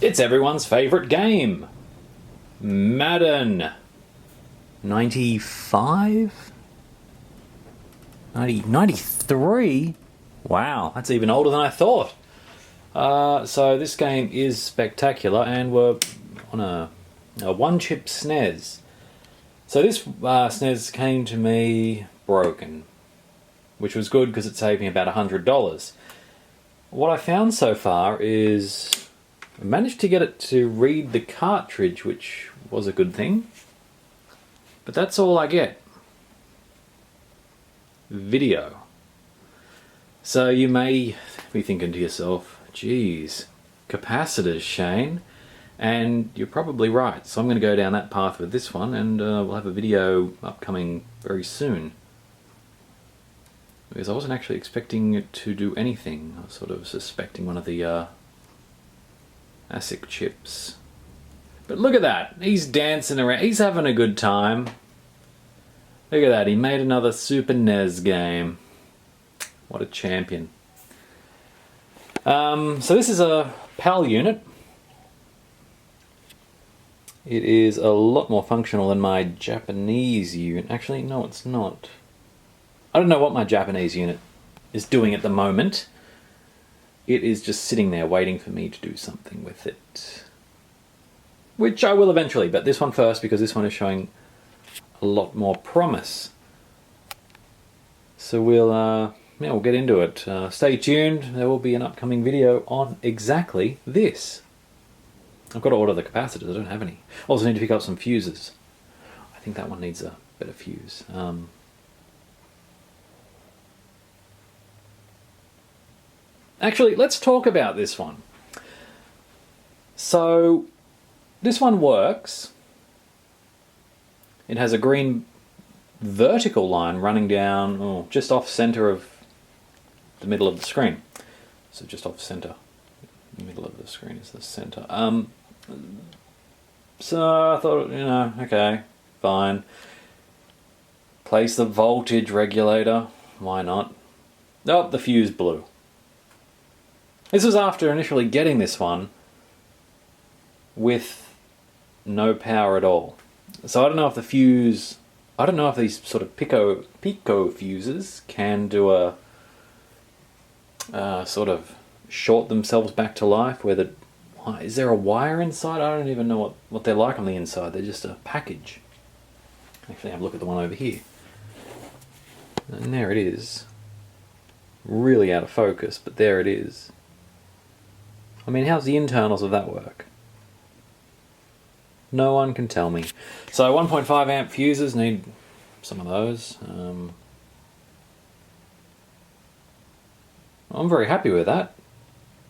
It's everyone's favourite game. Madden. 95? 93? Wow, that's even older than I thought. So this game is spectacular, and we're on a one-chip SNES. So this SNES came to me broken, which was good because it saved me about $100. What I found so far is I managed to get it to read the cartridge, which was a good thing. But that's all I get. Video. So you may be thinking to yourself, geez, capacitors, Shane. And you're probably right. So I'm going to go down that path with this one, and we'll have a video upcoming very soon. Because I wasn't actually expecting it to do anything. I was sort of suspecting one of the ASIC chips. But look at that. He's dancing around. He's having a good time. Look at that. He made another Super NES game. What a champion. So this is a PAL unit. It is a lot more functional than my Japanese unit. Actually, no, it's not. I don't know what my Japanese unit is doing at the moment. It is just sitting there waiting for me to do something with it. Which I will eventually, but this one first because this one is showing a lot more promise. So we'll get into it. Stay tuned, there will be an upcoming video on exactly this. I've got to order the capacitors, I don't have any. Also need to pick up some fuses. I think that one needs a better fuse. Actually, let's talk about this one. So, this one works. It has a green vertical line running down just off center of the middle of the screen. So just off center. The middle of the screen is the center. So I thought, okay, fine. Place the voltage regulator. Why not? Oh, the fuse blew. This was after initially getting this one with no power at all. So I don't know if the fuse, I don't know if these sort of pico fuses can do a sort of short themselves back to life. Is there a wire inside? I don't even know what they're like on the inside. They're just a package. Actually, have a look at the one over here. And there it is. Really out of focus, but there it is. I mean, how's the internals of that work? No one can tell me. So 1.5 amp fuses, need some of those. I'm very happy with that.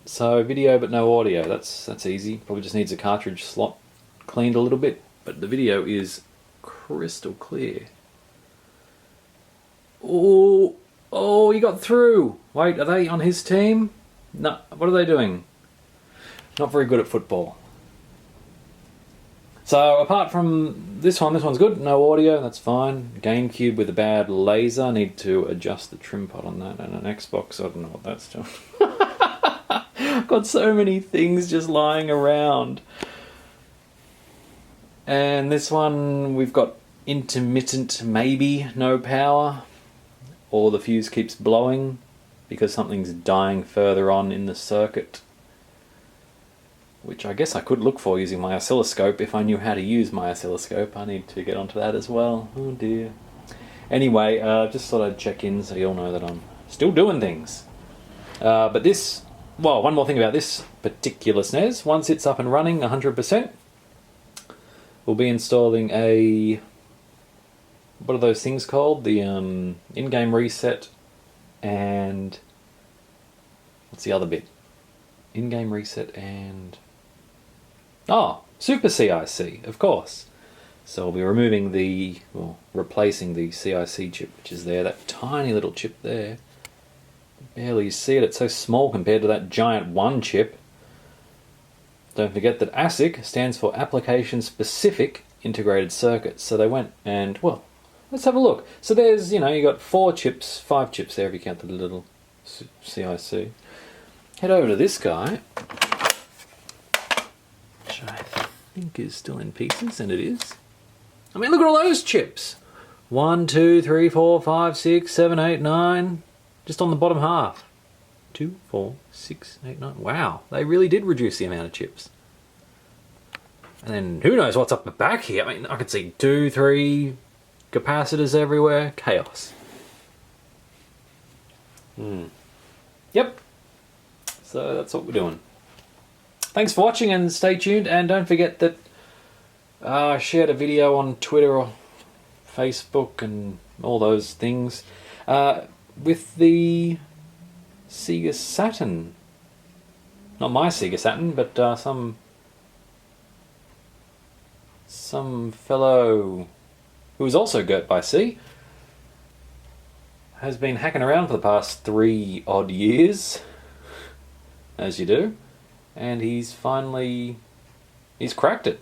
So video but no audio, that's easy. Probably just needs a cartridge slot cleaned a little bit, but the video is crystal clear. Oh, he got through. Wait, are they on his team? No, what are they doing? Not very good at football. So apart from this one's good. No audio, that's fine. GameCube with a bad laser. I need to adjust the trim pot on that. And an Xbox, I don't know what that's doing. I've got so many things just lying around. And this one, we've got intermittent, maybe no power. Or the fuse keeps blowing because something's dying further on in the circuit. Which I guess I could look for using my oscilloscope if I knew how to use my oscilloscope. I need to get onto that as well. Oh dear. Anyway, just thought I'd check in so you all know that I'm still doing things. But this, well, one more thing about this particular SNES. Once it's up and running 100%, we'll be installing a, what are those things called? The in-game reset and, what's the other bit? In-game reset and... Super CIC, of course. So we'll be removing replacing the CIC chip, which is there, that tiny little chip there. Barely see it, it's so small compared to that giant one chip. Don't forget that ASIC stands for Application Specific Integrated Circuits. So they went and, well, let's have a look. So there's, you got 5 chips there if you count the little CIC. Head over to this guy. think is still in pieces, and it is. I mean, look at all those chips. 1, 2, 3, 4, 5, 6, 7, 8, 9. Just on the bottom half. 2, 4, 6, 8, 9. Wow, they really did reduce the amount of chips. And then who knows what's up the back here. I mean, I could see 2, 3 capacitors everywhere. Chaos. Yep. So that's what we're doing. Thanks for watching and stay tuned. And don't forget that I shared a video on Twitter or Facebook and all those things with the Sega Saturn. Not my Sega Saturn, but some fellow who was also girt by sea has been hacking around for the past 3 odd years, as you do, and he's cracked it.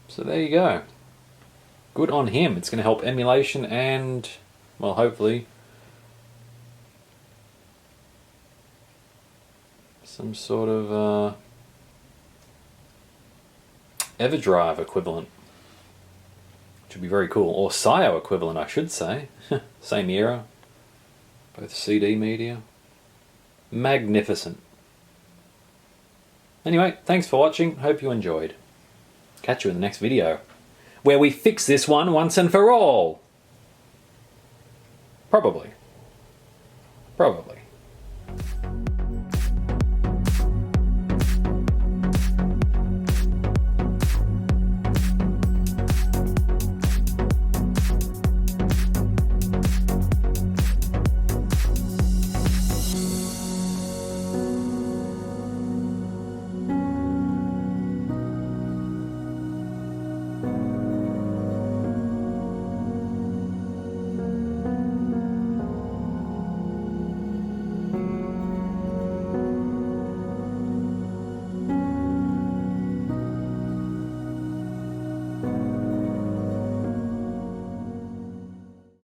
So there you go. Good on him. It's going to help emulation and, well, hopefully some sort of EverDrive equivalent. Which would be very cool. Or SIO equivalent, I should say. Same era. Both CD media. Magnificent. Anyway, thanks for watching. Hope you enjoyed. Catch you in the next video, where we fix this one once and for all. Probably. Probably.